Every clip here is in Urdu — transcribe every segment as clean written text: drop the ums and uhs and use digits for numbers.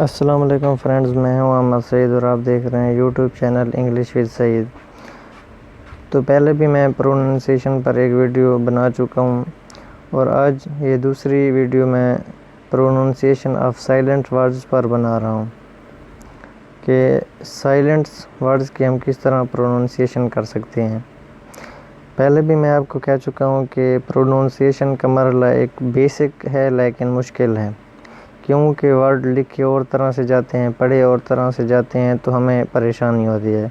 السلام علیکم فرینڈز، میں ہوں احمد سعید اور آپ دیکھ رہے ہیں یوٹیوب چینل انگلش ود سعید۔ تو پہلے بھی میں پروننسیشن پر ایک ویڈیو بنا چکا ہوں اور آج یہ دوسری ویڈیو میں پروننسیشن آف سائلنٹ ورڈز پر بنا رہا ہوں کہ سائلنٹس ورڈز کی ہم کس طرح پروننسیشن کر سکتے ہیں۔ پہلے بھی میں آپ کو کہہ چکا ہوں کہ پروننسیشن کا مرحلہ ایک بیسک ہے لیکن مشکل ہے، کیونکہ ورڈ لکھے اور طرح سے جاتے ہیں، پڑھے اور طرح سے جاتے ہیں تو ہمیں پریشانی ہوتی ہے۔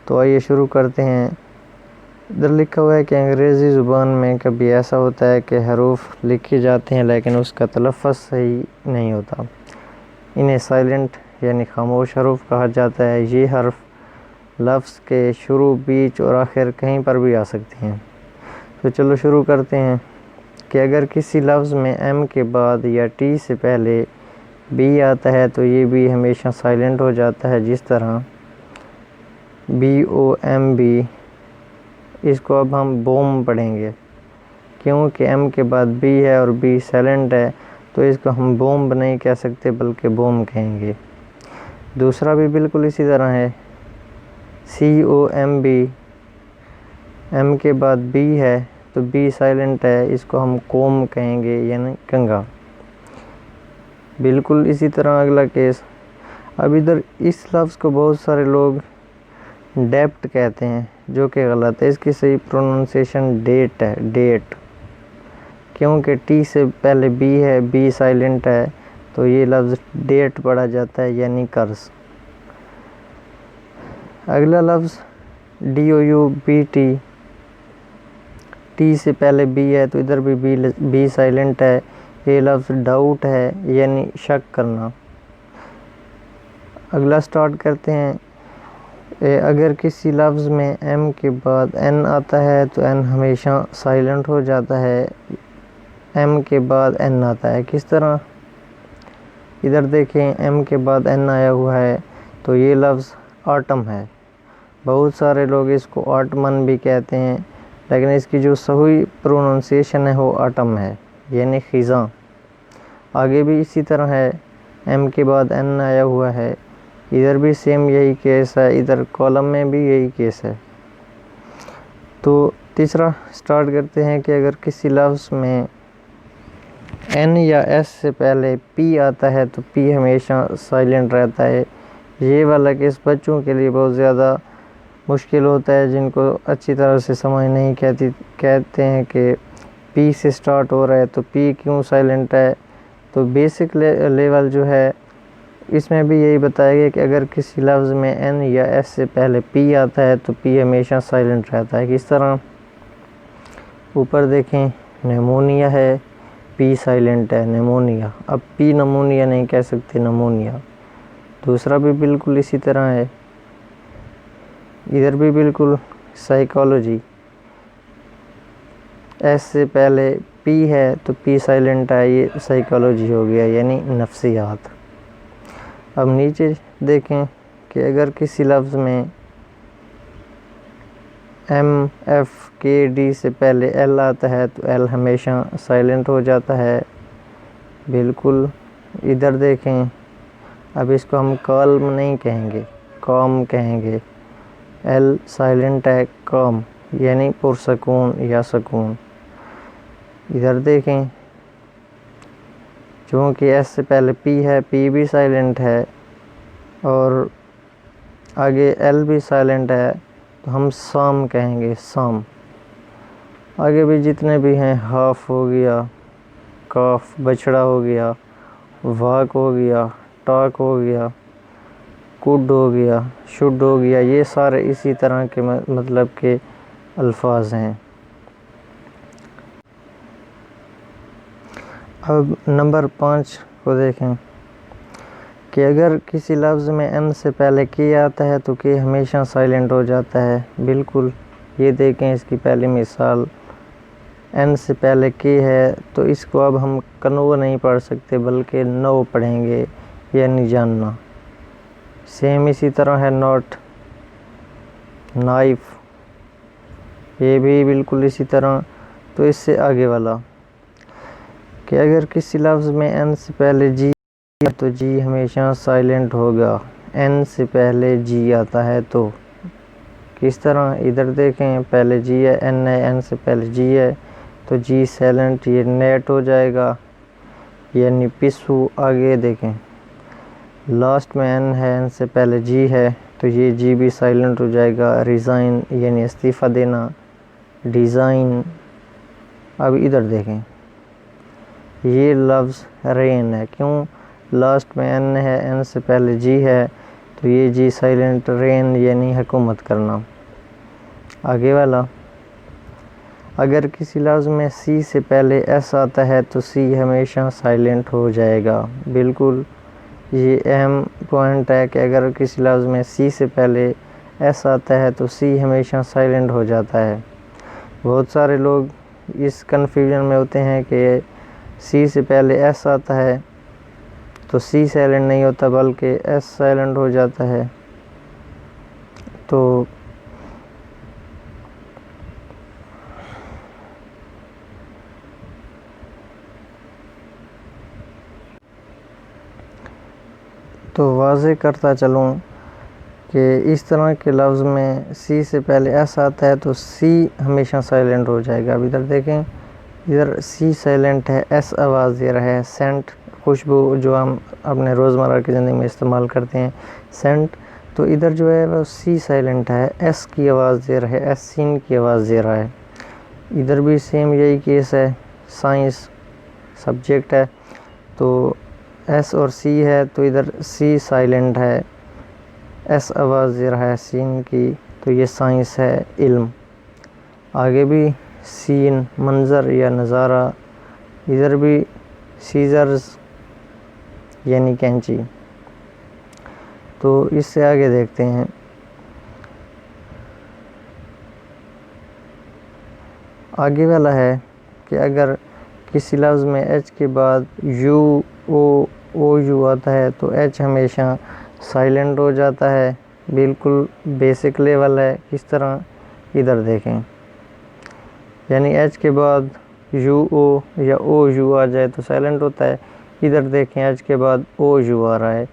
تو آئیے شروع کرتے ہیں۔ ادھر لکھا ہوا ہے کہ انگریزی زبان میں کبھی ایسا ہوتا ہے کہ حروف لکھے جاتے ہیں لیکن اس کا تلفظ صحیح نہیں ہوتا۔ انہیں سائلنٹ یعنی خاموش حروف کہا جاتا ہے۔ یہ حرف لفظ کے شروع، بیچ اور آخر کہیں پر بھی آ سکتے ہیں۔ تو چلو شروع کرتے ہیں کہ اگر کسی لفظ میں ایم کے بعد یا ٹی سے پہلے بی آتا ہے تو یہ بھی ہمیشہ سائلنٹ ہو جاتا ہے، جس طرح BOMB۔ اس کو اب ہم بوم پڑھیں گے، کیونکہ ایم کے بعد بی ہے اور بی سائلنٹ ہے تو اس کو ہم بوم نہیں کہہ سکتے بلکہ بوم کہیں گے۔ دوسرا بھی بالکل اسی طرح ہے، COMB۔ ایم کے بعد بی ہے تو بی سائلنٹ ہے، اس کو ہم کوم کہیں گے یعنی کنگھا۔ بالکل اسی طرح اگلا کیس۔ اب ادھر اس لفظ کو بہت سارے لوگ ڈیپٹ کہتے ہیں، جو کہ غلط ہے۔ اس کی صحیح پروننسیشن ڈیٹ ہے، ڈیٹ، کیونکہ ٹی سے پہلے بی ہے، بی سائلنٹ ہے تو یہ لفظ ڈیٹ پڑھا جاتا ہے یعنی قرض۔ اگلا لفظ DOUBT۔ ٹی سے پہلے بی ہے تو ادھر بھی بی سائلنٹ ہے، یہ لفظ ڈاؤٹ ہے یعنی شک کرنا۔ اگلا سٹارٹ کرتے ہیں۔ اگر کسی لفظ میں ایم کے بعد این آتا ہے تو این ہمیشہ سائلنٹ ہو جاتا ہے۔ ایم کے بعد این آتا ہے کس طرح؟ ادھر دیکھیں، ایم کے بعد این آیا ہوا ہے تو یہ لفظ آٹم ہے۔ بہت سارے لوگ اس کو آٹمن بھی کہتے ہیں، لیکن اس کی جو صحیح پروننسیشن ہے وہ آٹم ہے یعنی خزاں۔ آگے بھی اسی طرح ہے، ایم کے بعد این آیا ہوا ہے، ادھر بھی سیم یہی کیس ہے، ادھر کالم میں بھی یہی کیس ہے۔ تو تیسرا سٹارٹ کرتے ہیں کہ اگر کسی لفظ میں این یا ایس سے پہلے پی آتا ہے تو پی ہمیشہ سائلنٹ رہتا ہے۔ یہ والا کیس بچوں کے لیے بہت زیادہ مشکل ہوتا ہے، جن کو اچھی طرح سے سمجھ نہیں کہتے ہیں کہ پی سے سٹارٹ ہو رہا ہے تو پی کیوں سائلنٹ ہے۔ تو بیسک لیول جو ہے اس میں بھی یہی بتایا گیا کہ اگر کسی لفظ میں این یا ایس سے پہلے پی آتا ہے تو پی ہمیشہ سائلنٹ رہتا ہے۔ کس طرح؟ اوپر دیکھیں، نیمونیا ہے، پی سائلنٹ ہے، نیمونیا۔ اب پی نمونیا نہیں کہہ سکتے، نمونیا۔ دوسرا بھی بالکل اسی طرح ہے، ادھر بھی بالکل سائیکالوجی، ایس سے پہلے پی ہے تو پی سائلنٹ ہے، یہ سائیکالوجی ہو گیا یعنی نفسیات۔ اب نیچے دیکھیں کہ اگر کسی لفظ میں MFKD سے پہلے ایل آتا ہے تو ایل ہمیشہ سائلنٹ ہو جاتا ہے۔ بالکل ادھر دیکھیں، اب اس کو ہم کالم نہیں کہیں گے، کام کہیں گے۔ ایل سائلنٹ ہے، کام یعنی پرسکون یا سکون۔ ادھر دیکھیں، چونکہ ایس سے پہلے پی ہے، پی بھی سائلنٹ ہے اور آگے ایل بھی سائلنٹ ہے تو ہم سام کہیں گے، سام۔ آگے بھی جتنے بھی ہیں، ہاف ہو گیا، کاف بچڑا ہو گیا، واک ہو گیا، ٹاک ہو گیا، کوڈ ہو گیا، شوڈ ہو گیا، یہ سارے اسی طرح کے مطلب کے الفاظ ہیں۔ اب نمبر 5 کو دیکھیں کہ اگر کسی لفظ میں این سے پہلے کی آتا ہے تو کی ہمیشہ سائلنٹ ہو جاتا ہے۔ بالکل یہ دیکھیں، اس کی پہلی مثال، این سے پہلے کی ہے تو اس کو اب ہم کنو نہیں پڑھ سکتے بلکہ نو پڑھیں گے یعنی جاننا۔ سیم اسی طرح ہے نوٹ، نائف، یہ بھی بالکل اسی طرح۔ تو اس سے آگے والا کہ اگر کسی لفظ میں این سے پہلے جی تو جی ہمیشہ سائلنٹ ہوگا. این سے پہلے جی آتا ہے تو کس طرح؟ ادھر دیکھیں پہلے جی ہے، این ہے، این سے پہلے جی ہے تو جی سائلنٹ، یہ نیٹ ہو جائے گا یعنی پسو. آگے دیکھیں لاسٹ میں این ہے، این سے پہلے جی ہے تو یہ جی بھی سائلنٹ ہو جائے گا. ریزائن یعنی استعفیٰ دینا، ڈیزائن. اب ادھر دیکھیں یہ لفظ رین ہے، کیوں؟ لاسٹ میں این ہے، این سے پہلے جی ہے تو یہ جی سائلنٹ. رین یعنی حکومت کرنا. آگے والا اگر کسی لفظ میں سی سے پہلے ایس آتا ہے تو سی ہمیشہ سائلنٹ ہو جائے گا. بالکل یہ اہم پوائنٹ ہے کہ اگر کسی لفظ میں سی سے پہلے ایس آتا ہے تو سی ہمیشہ سائلنٹ ہو جاتا ہے. بہت سارے لوگ اس کنفیوژن میں ہوتے ہیں کہ سی سے پہلے ایس آتا ہے تو سی سائلنٹ نہیں ہوتا بلکہ ایس سائلنٹ ہو جاتا ہے. تو واضح کرتا چلوں کہ اس طرح کے لفظ میں سی سے پہلے ایس آتا ہے تو سی ہمیشہ سائلنٹ ہو جائے گا. اب ادھر دیکھیں ادھر سی سائلنٹ ہے، ایس آواز دے رہا ہے. سینٹ خوشبو جو ہم اپنے روزمرہ کی زندگی میں استعمال کرتے ہیں سینٹ، تو ادھر جو ہے وہ سی سائلنٹ ہے، ایس کی آواز دے رہا ہے، ایس سین کی آواز دے رہا ہے. ادھر بھی سیم یہی کیس ہے. سائنس سبجیکٹ ہے تو ایس اور سی ہے تو ادھر سی سائلنٹ ہے، ایس آواز دے رہا ہے سین کی تو یہ سائنس ہے، علم. آگے بھی سین منظر یا نظارہ، ادھر بھی سیزرز یعنی کینچی. تو اس سے آگے دیکھتے ہیں آگے والا ہے کہ اگر کسی لفظ میں ایچ کے بعد یو او یو آتا ہے تو ایچ ہمیشہ سائلنٹ ہو جاتا ہے. بالکل بیسک لیول ہے. کس طرح؟ ادھر دیکھیں یعنی ایچ کے بعد یو او یا او یو آ جائے تو سائلنٹ ہوتا ہے. ادھر دیکھیں ایچ کے بعد او یو آ رہا ہے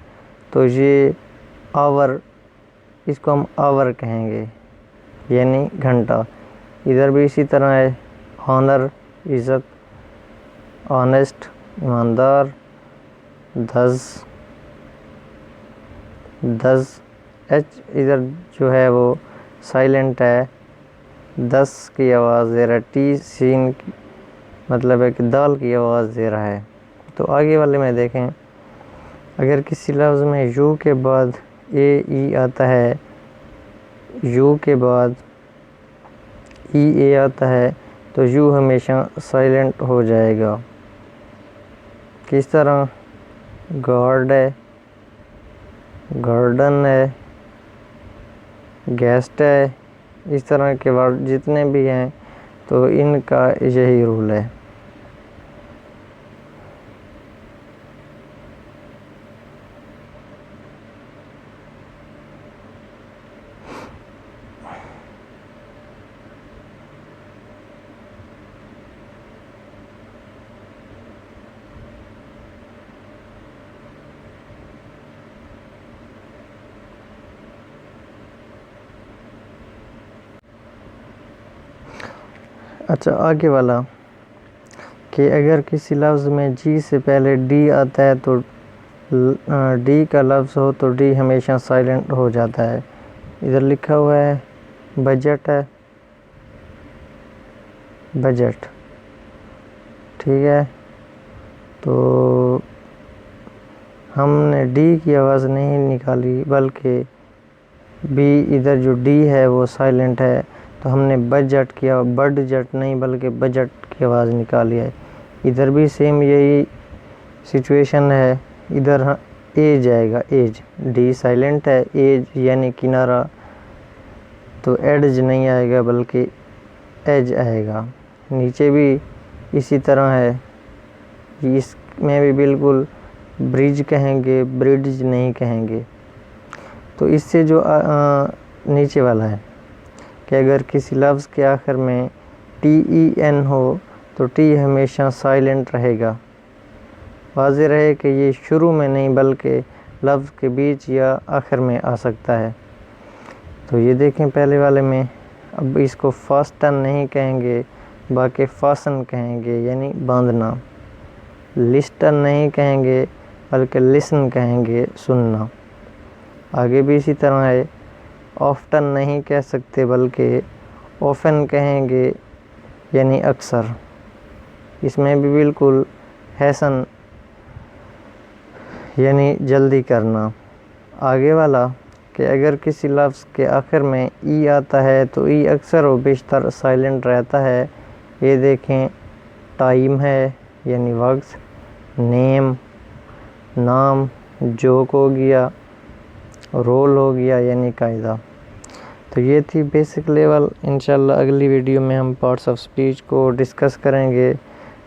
تو یہ آور، اس کو ہم آور کہیں گے یعنی گھنٹہ. ادھر بھی اسی طرح ہے، آنر عزت، آنیسٹ ایماندار، دس. ایچ ادھر جو ہے وہ سائلنٹ ہے، 10 کی آواز دے رہا ہے. ٹی سین مطلب ہے کہ دال کی آواز دے رہا ہے. تو آگے والے میں دیکھیں اگر کسی لفظ میں یو کے بعد اے آتا ہے، یو کے بعد اے آتا ہے تو یو ہمیشہ سائلنٹ ہو جائے گا. کس طرح؟ گارڈ ہے، گارڈن ہے، گیسٹ ہے. اس طرح کے ورڈ جتنے بھی ہیں تو ان کا یہی رول ہے. اچھا آگے والا کہ اگر کسی لفظ میں جی سے پہلے ڈی آتا ہے تو ڈی کا لفظ ہو تو ڈی ہمیشہ سائلنٹ ہو جاتا ہے. ادھر لکھا ہوا ہے بجٹ ہے، بجٹ. ٹھیک ہے تو ہم نے ڈی کی آواز نہیں نکالی بلکہ بی، ادھر جو ڈی ہے وہ سائلنٹ ہے تو ہم نے بجٹ کیا، بڈ جٹ نہیں بلکہ بجٹ کی آواز نکالی ہے. ادھر بھی سیم یہی سچویشن ہے. ادھر ایج آئے گا، ایج. ڈی سائلنٹ ہے، ایج یعنی کنارہ تو ایڈج نہیں آئے گا بلکہ ایج آئے گا. نیچے بھی اسی طرح ہے، اس میں بھی بالکل برج کہیں گے، برڈج نہیں کہیں گے. تو اس سے جو نیچے والا ہے کہ اگر کسی لفظ کے آخر میں ٹی ای این ہو تو ٹی ہمیشہ سائلنٹ رہے گا. واضح رہے کہ یہ شروع میں نہیں بلکہ لفظ کے بیچ یا آخر میں آ سکتا ہے۔ تو یہ دیکھیں پہلے والے میں، اب اس کو فاسٹن نہیں کہیں گے باقی فاسن کہیں گے یعنی باندھنا، لسٹن نہیں کہیں گے بلکہ لسن کہیں گے سننا۔ آگے بھی اسی طرح ہے، آفٹن نہیں کہہ سکتے بلکہ اوفن کہیں گے یعنی اکثر۔ اس میں بھی بالکل ہیسن یعنی جلدی کرنا۔ آگے والا کہ اگر کسی لفظ کے آخر میں ای آتا ہے تو ای اکثر و بیشتر سائلنٹ رہتا ہے۔ یہ دیکھیں ٹائم ہے یعنی وقت، نیم نام، جوک ہو گیا، رول ہو گیا یعنی قاعدہ۔ تو یہ تھی بیسک لیول۔ انشاءاللہ اگلی ویڈیو میں ہم پارٹس آف سپیچ کو ڈسکس کریں گے۔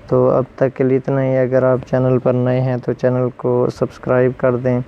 تو اب تک کے لیے اتنا ہی۔ اگر آپ چینل پر نئے ہیں تو چینل کو سبسکرائب کر دیں۔